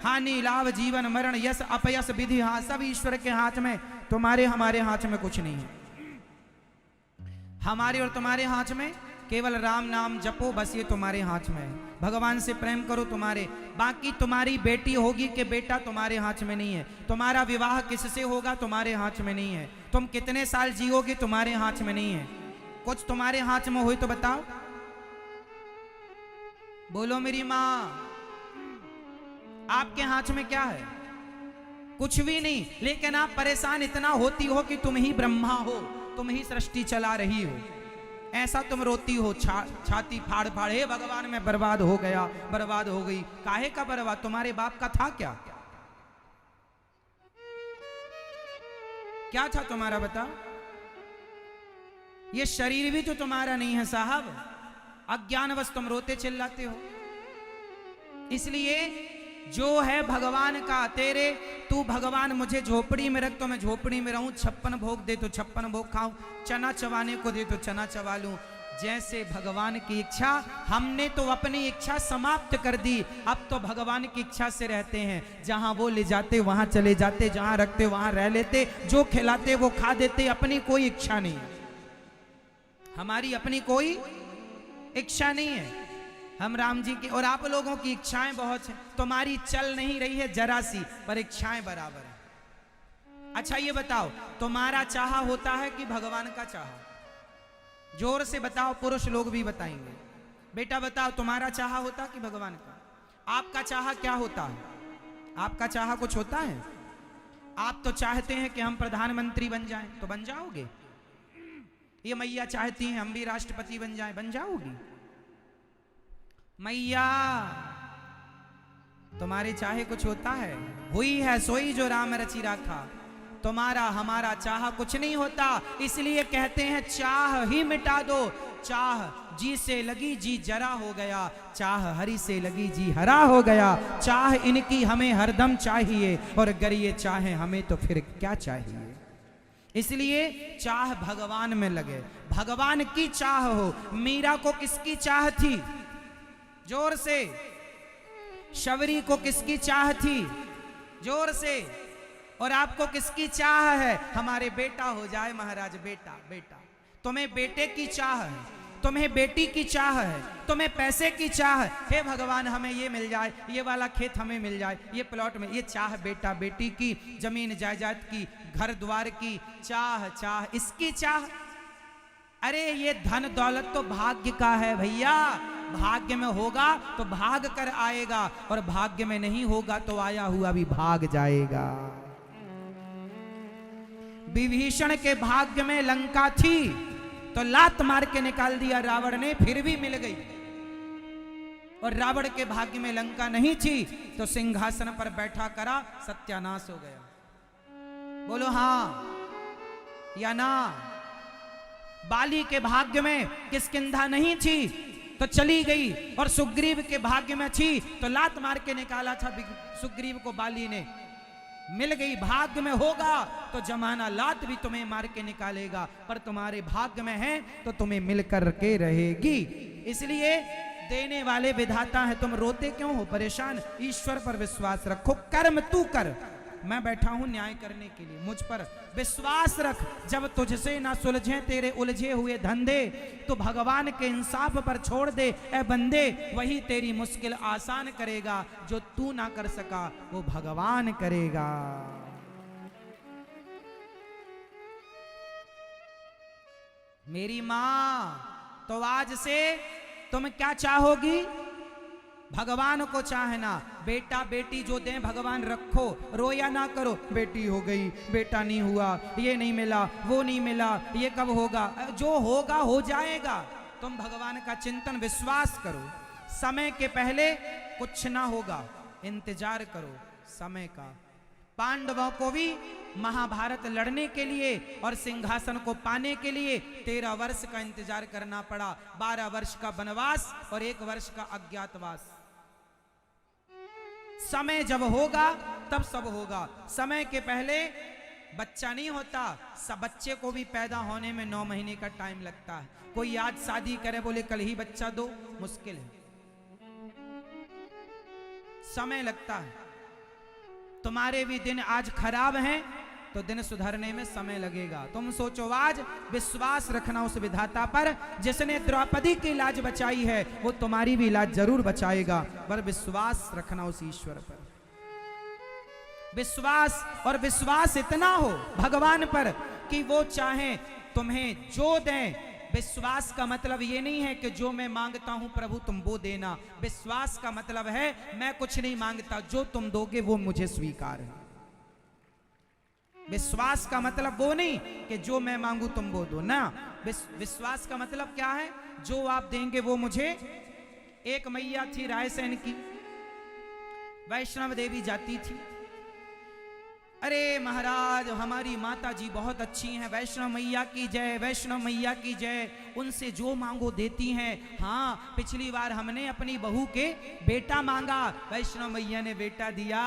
हानि लाभ जीवन मरण यश अपयश विधि, हाँ सब ईश्वर के हाथ में, तुम्हारे हमारे हाथ में कुछ नहीं है। हमारे और तुम्हारे हाथ में केवल राम नाम जपो, बस ये तुम्हारे हाथ में है। भगवान से प्रेम करो तुम्हारे, बाकी तुम्हारी बेटी होगी कि बेटा तुम्हारे हाथ में नहीं है। तुम्हारा विवाह किससे होगा तुम्हारे हाथ में नहीं है। तुम कितने साल जियोगे तुम्हारे हाथ में नहीं है। कुछ तुम्हारे हाथ में हो तो बताओ, बोलो मेरी माँ, आपके हाथ में क्या है? कुछ भी नहीं। लेकिन आप परेशान इतना होती हो कि तुम ही ब्रह्मा हो, तुम ही सृष्टि चला रही हो, ऐसा तुम रोती हो छाती फाड़ फाड़, हे भगवान मैं बर्बाद हो गया, बर्बाद हो गई। काहे का बर्बाद? तुम्हारे बाप का था क्या? क्या था तुम्हारा बताओ? ये शरीर भी तो तुम्हारा नहीं है साहब, अज्ञानवश तुम रोते चिल्लाते हो। इसलिए जो है भगवान का तेरे, तू भगवान मुझे झोपड़ी में रख तो मैं झोपड़ी में रहूं, 56 भोग दे तो 56 भोग खाऊं, चना चबाने को दे तो चना चबा लूं। जैसे भगवान की इच्छा, हमने तो अपनी इच्छा समाप्त कर दी, अब तो भगवान की इच्छा से रहते हैं। जहां वो ले जाते वहां चले जाते, जहां रखते वहां रह लेते, जो खिलाते वो खा देते। अपनी कोई इच्छा नहीं, हमारी अपनी कोई इच्छा नहीं है। हम राम जी की और आप लोगों की इच्छाएं बहुत हैं, तुम्हारी चल नहीं रही है जरा सी, पर इच्छाएं बराबर है। अच्छा ये बताओ, तुम्हारा चाहा होता है कि भगवान का चाहा? जोर से बताओ, पुरुष लोग भी बताएंगे। बेटा बताओ, तुम्हारा चाहा होता कि भगवान का? आपका चाहा क्या होता है? आपका चाहा कुछ होता है? आप तो चाहते हैं कि हम प्रधानमंत्री बन जाएं, तो बन जाओगे। ये मैया चाहती हैं हम भी राष्ट्रपति बन जाएं, बन जाओगी। मैया तुम्हारे चाहे कुछ होता है? हुई है सोई जो राम रची राखा। तुम्हारा हमारा चाह कुछ नहीं होता, इसलिए कहते हैं चाह ही मिटा दो। चाह जी से लगी जी जरा हो गया, चाह हरि से लगी जी हरा हो गया। चाह इनकी हमें हरदम चाहिए, और अगर ये चाहे हमें तो फिर क्या चाहिए। इसलिए चाह भगवान में लगे, भगवान की चाह हो। मीरा को किसकी चाह थी? जोर से। शबरी को किसकी चाह थी? जोर से। और आपको किसकी चाह है? हमारे बेटा हो जाए महाराज, बेटा बेटा। तुम्हें बेटे की चाह है, तुम्हें बेटी की चाह है, तुम्हें पैसे की चाह है। हे भगवान हमें ये मिल जाए, ये वाला खेत हमें मिल जाए, ये प्लॉट में, ये चाह बेटा बेटी की, जमीन जायदाद की, घर द्वार की चाह, चाह इसकी चाह। अरे ये धन दौलत तो भाग्य का है भैया, भाग्य में होगा तो भाग कर आएगा, और भाग्य में नहीं होगा तो आया हुआ भी भाग जाएगा। विभीषण के भाग्य में लंका थी तो लात मार के निकाल दिया रावण ने, फिर भी मिल गई। और रावण के भाग्य में लंका नहीं थी तो सिंहासन पर बैठा करा सत्यानाश हो गया। बोलो हां या ना? बाली के भाग्य में किष्किंधा नहीं थी तो चली गई, और सुग्रीव के भाग्य में थी तो लात मार के निकाला था सुग्रीव को बाली ने, मिल गई। भाग्य में होगा तो जमाना लात भी तुम्हें मार के निकालेगा, पर तुम्हारे भाग्य में है तो तुम्हें मिल कर के रहेगी। इसलिए देने वाले विधाता है, तुम रोते क्यों हो, परेशान? ईश्वर पर विश्वास रखो, कर्म तू कर, मैं बैठा हूं न्याय करने के लिए, मुझ पर विश्वास रख। जब तुझसे ना सुलझे तेरे उलझे हुए धंधे, तो भगवान के इंसाफ पर छोड़ दे ए बंदे, वही तेरी मुश्किल आसान करेगा। जो तू ना कर सका वो भगवान करेगा। मेरी मां, तो आज से तुम क्या चाहोगी? भगवान को चाहना। बेटा बेटी जो दें भगवान रखो, रोया ना करो, बेटी हो गई, बेटा नहीं हुआ, ये नहीं मिला, वो नहीं मिला, ये कब होगा? जो होगा हो जाएगा। तुम भगवान का चिंतन विश्वास करो, समय के पहले कुछ ना होगा, इंतजार करो समय का। पांडवों को भी महाभारत लड़ने के लिए और सिंहासन को पाने के लिए 13 वर्ष का इंतजार करना पड़ा। 12 वर्ष का वनवास और 1 वर्ष का अज्ञातवास। समय जब होगा तब सब होगा। समय के पहले बच्चा नहीं होता। सब बच्चे को भी पैदा होने में 9 महीने का टाइम लगता है। कोई आज शादी करे बोले कल ही बच्चा दो, मुश्किल है, समय लगता है। तुम्हारे भी दिन आज खराब हैं तो दिन सुधरने में समय लगेगा। तुम सोचो, आज विश्वास रखना उस विधाता पर जिसने द्रौपदी की लाज बचाई है, वो तुम्हारी भी लाज जरूर बचाएगा। पर विश्वास रखना उस ईश्वर पर, विश्वास, और विश्वास इतना हो भगवान पर कि वो चाहे तुम्हें जो दें। विश्वास का मतलब ये नहीं है कि जो मैं मांगता हूं प्रभु तुम वो देना। विश्वास का मतलब है मैं कुछ नहीं मांगता, जो तुम दोगे वो मुझे स्वीकार है। विश्वास का मतलब वो नहीं कि जो मैं मांगू तुम वो दो ना। विश्वास का मतलब क्या है? जो आप देंगे वो मुझे। एक मैया थी रायसेन की, वैष्णव देवी जाती थी। अरे महाराज हमारी माता जी बहुत अच्छी हैं, वैष्णव मैया की जय, वैष्णव मैया की जय, उनसे जो मांगो देती हैं। हाँ, पिछली बार हमने अपनी बहू के बेटा मांगा, वैष्णव मैया ने बेटा दिया।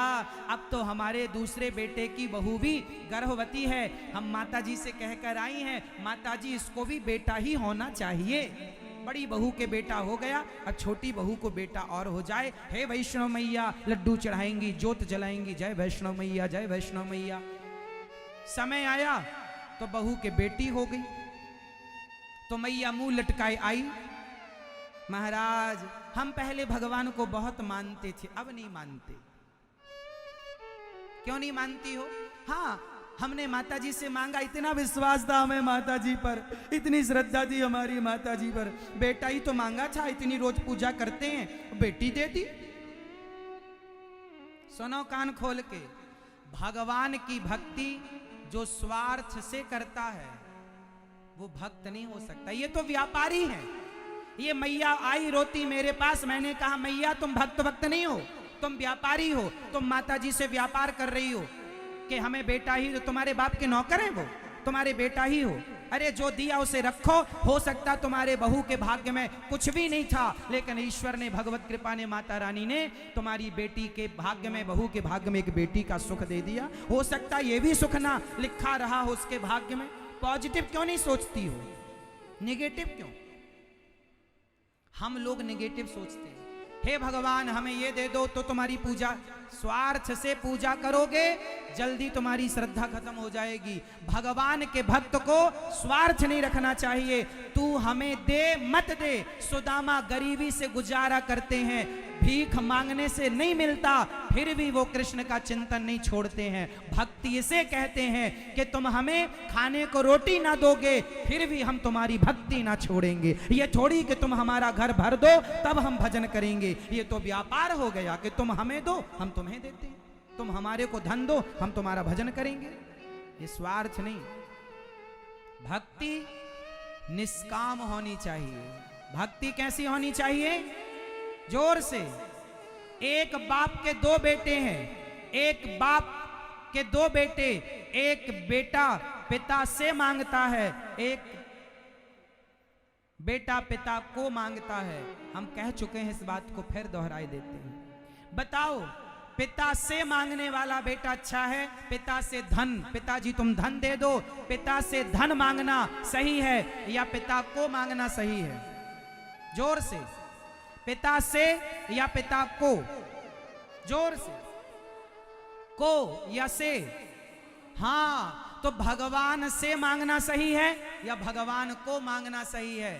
अब तो हमारे दूसरे बेटे की बहू भी गर्भवती है, हम माता जी से कहकर आई हैं माता जी इसको भी बेटा ही होना चाहिए। बड़ी बहू के बेटा हो गया, अब छोटी बहू को बेटा और हो जाए। हे वैष्णव मैया, लड्डू चढ़ाएंगी, ज्योत जलाएंगी, जय वैष्णव मैया, जय वैष्णव मैया। समय आया तो बहू के बेटी हो गई, तो मैया मुंह लटकाए आई। महाराज हम पहले भगवान को बहुत मानते थे, अब नहीं मानते। क्यों नहीं मानती हो? हाँ, हमने माता जी से मांगा, इतना विश्वास था हमें माता जी पर, इतनी श्रद्धा थी हमारी माता जी पर, बेटा ही तो मांगा था, इतनी रोज पूजा करते हैं, बेटी दे दी। सुनो कान खोल के, भगवान की भक्ति जो स्वार्थ से करता है वो भक्त नहीं हो सकता, ये तो व्यापारी है। ये मैया आई रोती मेरे पास, मैंने कहा मैया तुम भक्त नहीं हो, तुम व्यापारी हो, तुम माता जी से व्यापार कर रही हो कि हमें बेटा ही, तो तुम्हारे बाप के नौकर हैं वो, तुम्हारे बेटा ही हो। अरे जो दिया उसे रखो, हो सकता तुम्हारे बहू के भाग्य में कुछ भी नहीं था, लेकिन ईश्वर ने, भगवत कृपा ने, माता रानी ने तुम्हारी बेटी के भाग्य में, बहू के भाग्य में एक बेटी का सुख दे दिया। हो सकता ये भी सुख ना लिखा रहा हो उसके भाग्य में। पॉजिटिव क्यों नहीं सोचती हो, निगेटिव क्यों? हम लोग निगेटिव सोचते हैं। हे भगवान हमें ये दे दो तो तुम्हारी पूजा, स्वार्थ से पूजा करोगे जल्दी तुम्हारी श्रद्धा खत्म हो जाएगी। भगवान के भक्त को स्वार्थ नहीं रखना चाहिए। तू हमें दे मत दे। सुदामा गरीबी से गुजारा करते हैं, भीख मांगने से नहीं मिलता, फिर भी वो कृष्ण का चिंतन नहीं छोड़ते हैं। भक्ति इसे कहते हैं कि तुम हमें खाने को रोटी ना दोगे फिर भी हम तुम्हारी भक्ति ना छोड़ेंगे। ये थोड़ी कि तुम हमारा घर भर दो तब हम भजन करेंगे, ये तो व्यापार हो गया कि तुम हमें दो हम तुम्हें देते हैं, तुम हमारे को धन दो हम तुम्हारा भजन करेंगे। ये स्वार्थ नहीं। भक्ति निष्काम होनी चाहिए। भक्ति कैसी होनी चाहिए? जोर से। एक बाप के दो बेटे हैं, एक बाप के दो बेटे, एक बेटा पिता से मांगता है, एक बेटा पिता को मांगता है। हम कह चुके हैं इस बात को, फिर दोहराई देते हैं। बताओ पिता से मांगने वाला बेटा अच्छा है, पिता से धन, पिताजी तुम धन दे दो, पिता से धन मांगना सही है या पिता को मांगना सही है? जोर से। पिता से या पिता को? जोर से। को या से? हाँ, तो भगवान से मांगना सही है या भगवान को मांगना सही है?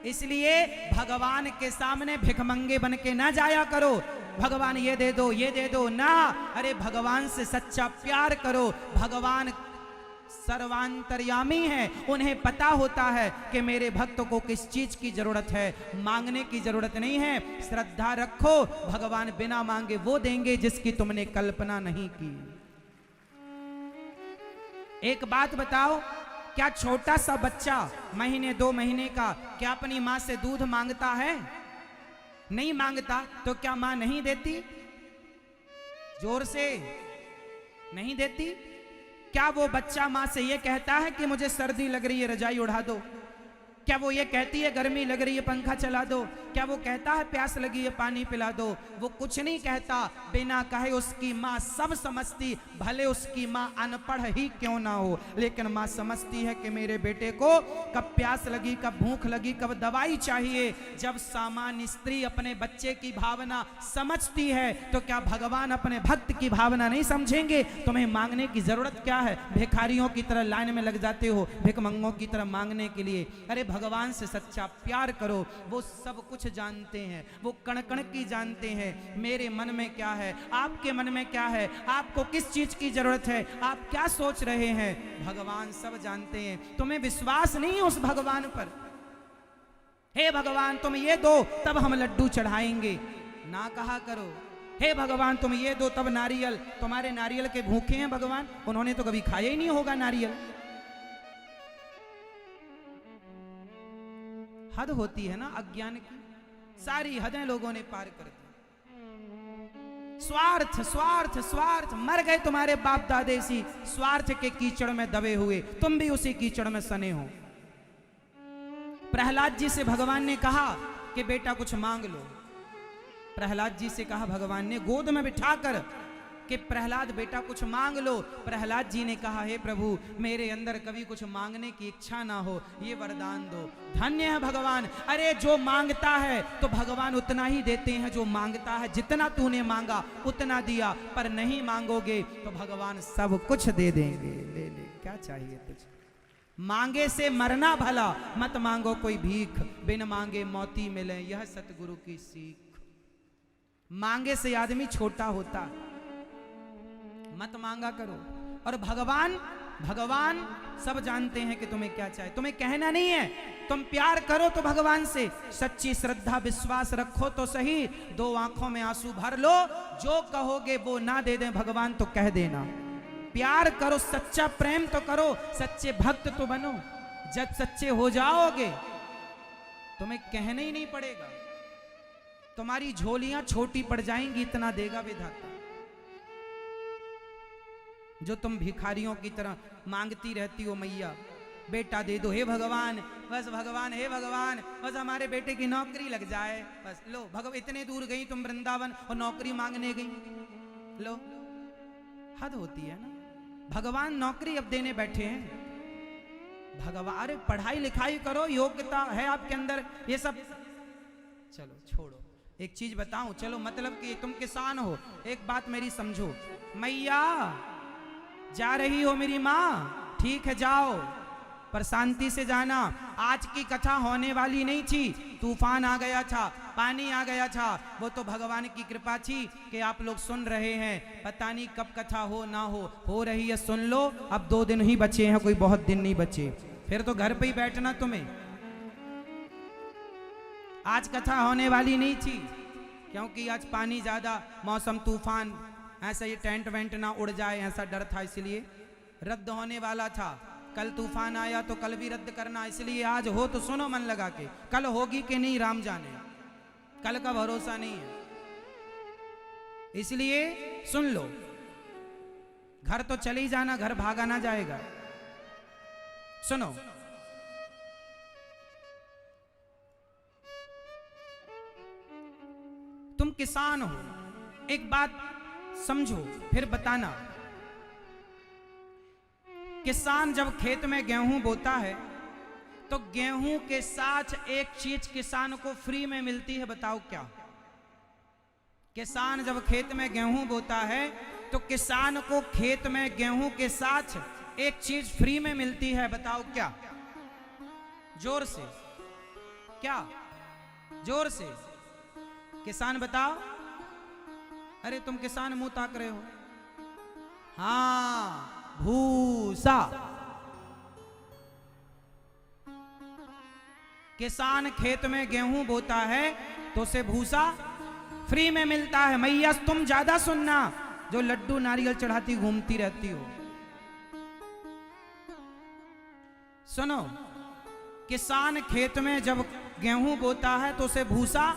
इसलिए भगवान के सामने भिखमंगे बन के ना जाया करो, भगवान ये दे दो ये दे दो ना। अरे भगवान से सच्चा प्यार करो। भगवान सर्वांतर्यामी है, उन्हें पता होता है कि मेरे भक्त को किस चीज की जरूरत है, मांगने की जरूरत नहीं है। श्रद्धा रखो, भगवान बिना मांगे वो देंगे जिसकी तुमने कल्पना नहीं की। एक बात बताओ, क्या छोटा सा बच्चा महीने 2 महीने का क्या अपनी मां से दूध मांगता है? नहीं मांगता, तो क्या मां नहीं देती? जोर से। नहीं देती? क्या वो बच्चा मां से ये कहता है कि मुझे सर्दी लग रही है रजाई उड़ा दो? क्या वो ये कहती है गर्मी लग रही है पंखा चला दो? क्या वो कहता है प्यास लगी है पानी पिला दो? वो कुछ नहीं कहता। बिना कहे उसकी माँ सब समझती, भले उसकी माँ अनपढ़ ही क्यों ना हो, लेकिन माँ समझती है कि मेरे बेटे को कब प्यास लगी, कब भूख लगी, कब दवाई चाहिए। जब सामान्य स्त्री अपने बच्चे की भावना समझती है तो क्या भगवान अपने भक्त की भावना नहीं समझेंगे? तुम्हें मांगने की जरूरत क्या है? भिखारियों की तरह लाइन में लग जाते हो भिखमंगों की तरह मांगने के लिए। अरे भगवान से सच्चा प्यार करो, वो सब कुछ जानते हैं, वो कण कण की जानते हैं। मेरे मन में क्या है, आपके मन में क्या है, आपको किस चीज की जरूरत है, आप क्या सोच रहे हैं, भगवान सब जानते हैं। तुम्हें विश्वास नहीं है उस भगवान पर? हे भगवान तुम ये दो तब हम लड्डू चढ़ाएंगे, ना कहा करो। हे भगवान तुम ये दो तब नारियल, तुम्हारे नारियल के भूखे हैं भगवान, उन्होंने तो कभी खाया ही नहीं होगा नारियल। हद होती है ना अज्ञान की, सारी हदें लोगों ने पार कर दी। स्वार्थ स्वार्थ स्वार्थ, मर गए तुम्हारे बाप दादे इसी स्वार्थ के कीचड़ में दबे हुए, तुम भी उसी कीचड़ में सने हो। प्रहलाद जी से भगवान ने कहा कि बेटा कुछ मांग लो। प्रहलाद जी से कहा भगवान ने गोद में बिठाकर कि प्रहलाद बेटा कुछ मांग लो। प्रहलाद जी ने कहा हे प्रभु मेरे अंदर कभी कुछ मांगने की इच्छा ना हो, ये वरदान दो। धन्य है भगवान। अरे जो मांगता है तो भगवान उतना ही देते हैं, जो मांगता है जितना तूने मांगा उतना दिया, पर नहीं मांगोगे तो भगवान सब कुछ दे देंगे। ले ले क्या चाहिए तुझे? मांगे से मरना भला, मत मांगो कोई भीख, बिन मांगे मोती मिले यह सतगुरु की सीख। मांगे से आदमी छोटा होता, मत मांगा करो। और भगवान भगवान सब जानते हैं कि तुम्हें क्या चाहिए, तुम्हें कहना नहीं है। तुम प्यार करो तो भगवान से सच्ची श्रद्धा विश्वास रखो तो सही, दो आंखों में आंसू भर लो, जो कहोगे वो ना दे दें भगवान तो कह देना। प्यार करो, सच्चा प्रेम तो करो, सच्चे भक्त तो बनो। जब सच्चे हो जाओगे तुम्हें कहना ही नहीं पड़ेगा, तुम्हारी झोलियां छोटी पड़ जाएंगी, इतना देगा विधाता। जो तुम भिखारियों की तरह मांगती रहती हो मैया बेटा दे दो, हे भगवान बस भगवान, हे भगवान बस हमारे बेटे की नौकरी लग जाए, बस लो भगवान। इतने दूर गई तुम वृंदावन और नौकरी मांगने गई, लो। हद होती है ना। भगवान नौकरी अब देने बैठे हैं। भगवान अरे पढ़ाई लिखाई करो, योग्यता है आपके अंदर, ये सब चलो छोड़ो। एक चीज बताऊं, चलो मतलब कि तुम किसान हो, एक बात मेरी समझो। मैया जा रही हो मेरी माँ, ठीक है जाओ, पर शांति से जाना। आज की कथा होने वाली नहीं थी, तूफान आ गया था, पानी आ गया था, वो तो भगवान की कृपा थी कि आप लोग सुन रहे हैं। पता नहीं कब कथा हो ना हो रही है, सुन लो। अब 2 दिन ही बचे हैं, कोई बहुत दिन नहीं बचे, फिर तो घर पे ही बैठना तुम्हें। आज कथा होने वाली नहीं थी क्योंकि आज पानी ज्यादा, मौसम तूफान, ऐसा ये टेंट वेंट ना उड़ जाए ऐसा डर था, इसलिए रद्द होने वाला था। कल तूफान आया तो कल भी रद्द करना, इसलिए आज हो तो सुनो मन लगा के। कल होगी कि नहीं राम जाने, कल का भरोसा नहीं है, इसलिए सुन लो। घर तो चले ही जाना, घर भागा ना जाएगा। सुनो, तुम किसान हो, एक बात समझो फिर बताना। किसान जब खेत में गेहूं बोता है तो गेहूं के साथ एक चीज किसान को फ्री में मिलती है, बताओ क्या? किसान जब खेत में गेहूं बोता है तो किसान को खेत में गेहूं के साथ एक चीज फ्री में मिलती है, बताओ क्या? जोर से, क्या? जोर से किसान बताओ। अरे तुम किसान मुंह ताक रहे हो। हाँ, भूसा। किसान खेत में गेहूं बोता है तो उसे भूसा फ्री में मिलता है। मैया तुम ज्यादा सुनना, जो लड्डू नारियल चढ़ाती घूमती रहती हो। सुनो, किसान खेत में जब गेहूं बोता है तो उसे भूसा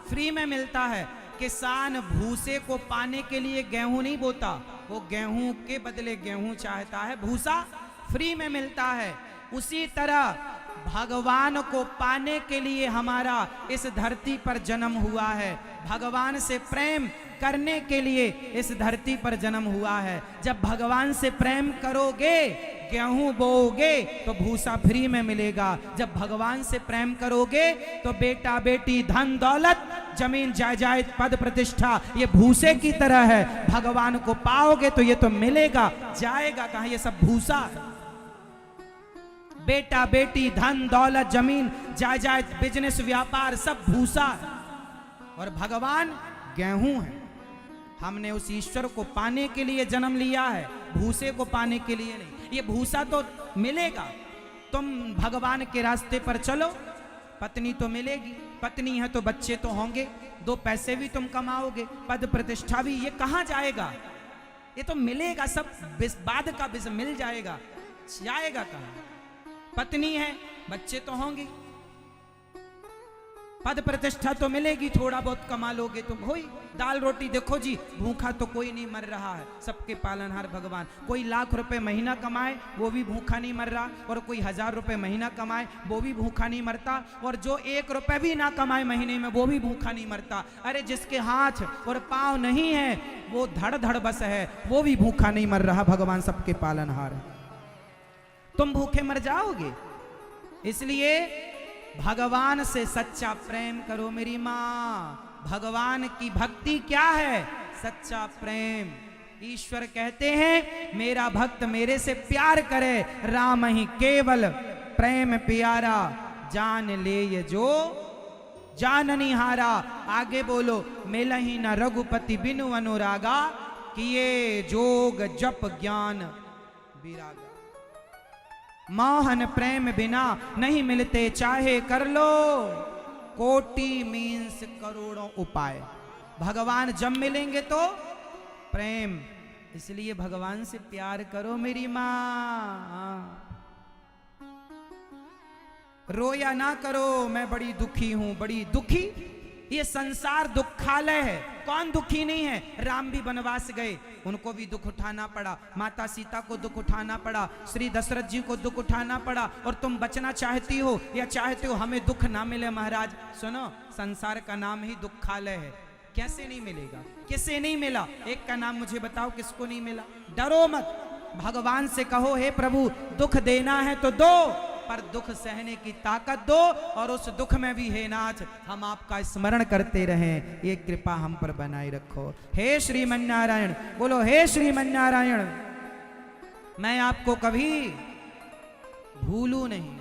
फ्री में मिलता है। किसान भूसे को पाने के लिए गेहूं नहीं बोता, वो गेहूं के बदले गेहूं चाहता है, भूसा फ्री में मिलता है। उसी तरह भगवान को पाने के लिए हमारा इस धरती पर जन्म हुआ है, भगवान से प्रेम करने के लिए इस धरती पर जन्म हुआ है। जब भगवान से प्रेम करोगे, गेहूं बोओगे तो भूसा फ्री में मिलेगा। जब भगवान से प्रेम करोगे तो बेटा बेटी धन दौलत जमीन जायदाद पद प्रतिष्ठा ये भूसे की तरह है। भगवान को पाओगे तो ये तो मिलेगा, जाएगा कहां, ये सब भूसा है। बेटा बेटी धन दौलत जमीन जायदाद बिजनेस व्यापार सब भूसा है और भगवान गेहूं है। हमने उस ईश्वर को पाने के लिए जन्म लिया है, भूसे को पाने के लिए नहीं। ये भूसा तो मिलेगा, तुम भगवान के रास्ते पर चलो, पत्नी तो मिलेगी, पत्नी है तो बच्चे तो होंगे, 2 पैसे भी तुम कमाओगे, पद प्रतिष्ठा भी, ये कहां जाएगा, ये तो मिलेगा, सब बाद का मिल जाएगा, जाएगा कहां। पत्नी है, बच्चे तो होंगे, पद प्रतिष्ठा तो मिलेगी, थोड़ा बहुत कमा लोगे तुम, होई दाल रोटी। देखो जी, भूखा तो कोई नहीं मर रहा है, सबके पालनहार भगवान। कोई लाख रुपए महीना कमाए वो भी भूखा नहीं मर रहा, और कोई 1000 रुपए महीना कमाए वो भी भूखा नहीं मरता, और जो 1 रुपए भी ना कमाए महीने में वो भी भूखा नहीं मरता। अरे जिसके हाथ और पांव नहीं है वो धड़ धड़ बस है, वो भी भूखा नहीं मर रहा, भगवान सबके पालनहार है। तुम भूखे मर जाओगे, इसलिए भगवान से सच्चा प्रेम करो मेरी माँ। भगवान की भक्ति क्या है? सच्चा प्रेम। ईश्वर कहते हैं मेरा भक्त मेरे से प्यार करे, राम ही केवल प्रेम प्यारा, जान ले ये जो जाननी हारा। आगे बोलो, मिलहि न रघुपति बिनु अनुरागा, किए जोग जप ज्ञान विरागा। मोहन प्रेम बिना नहीं मिलते, चाहे कर लो कोटि मीन्स करोड़ों उपाय। भगवान जब मिलेंगे तो प्रेम, इसलिए भगवान से प्यार करो मेरी माँ। रोया ना करो, मैं बड़ी दुखी हूं, बड़ी दुखी। ये संसार दुखालय है, कौन दुखी नहीं है। राम भी वनवास गए, उनको भी दुख उठाना पड़ा, माता सीता को दुख उठाना पड़ा, श्री दशरथ जी को दुख उठाना पड़ा। और तुम बचना चाहती हो या चाहते हो हमें दुख ना मिले महाराज? सुनो, संसार का नाम ही दुखालय है। कैसे नहीं मिलेगा? किसे नहीं मिला? एक का नाम मुझे बताओ, किसको नहीं मिला? डरो मत, भगवान से कहो हे प्रभु दुख देना है तो दो, पर दुख सहने की ताकत दो, और उस दुख में भी हे नाथ हम आपका स्मरण करते रहें, ये कृपा हम पर बनाए रखो। हे श्रीमन नारायण, बोलो हे श्रीमन नारायण। मैं आपको कभी भूलू नहीं,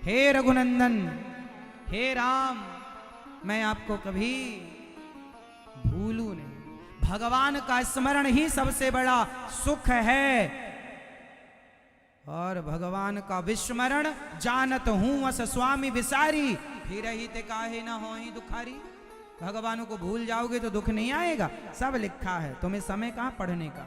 हे रघुनंदन, हे राम, मैं आपको कभी भूलू नहीं। भगवान का स्मरण ही सबसे बड़ा सुख है, और भगवान का विस्मरण जानत हूं अस स्वामी विसारी, फिर ही ते काहे न होहि दुखारी। भगवान को भूल जाओगे तो दुख नहीं आएगा, सब लिखा है, तुम्हें समय कहां पढ़ने का।